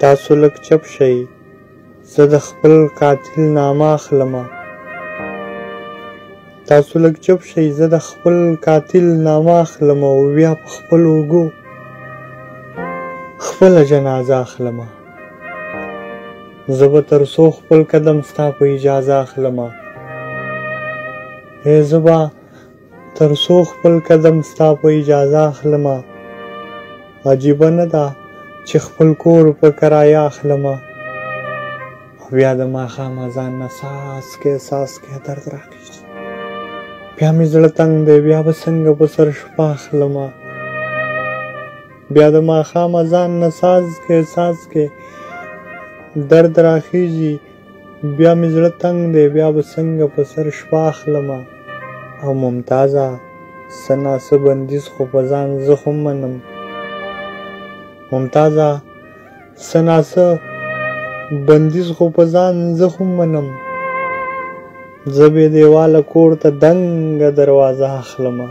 تاسو لږ چپ شئ، زه د خپل قاتل نامه اخلمه. تاسو لږ چپ شئ، زه د خپل قاتل نامه اخلمه او بیا په خپلو اوږو خپله جنازه اخلمه. زه به تر څو خپل قدم ستا په اجازه اخلمه. زه به تر څو خپل قدم ستا په اجازه اخلمه. عجیبه نه ده چې خپل کور په کرایه اخلمه. بیا د ماښام اذان نه څاڅکی څاڅکی درد راخیژي. بیا مې زړه تنګ دی، بیا به څنګه په سر شپه اخلمه. بیا د ماښام اذان نه څاڅکی څاڅکی درد راخیژي. بیا مې زړه تنګ دی، بیا به څنګه په سر شپه اخلمه. او ممتازه څه ناڅه بندیز خو په ځان زه خو منم. ممتازه څه ناڅه بندیز خو په ځان زه خو منم. زه بې دیواله کور ته دنګه دروازه اخلمه.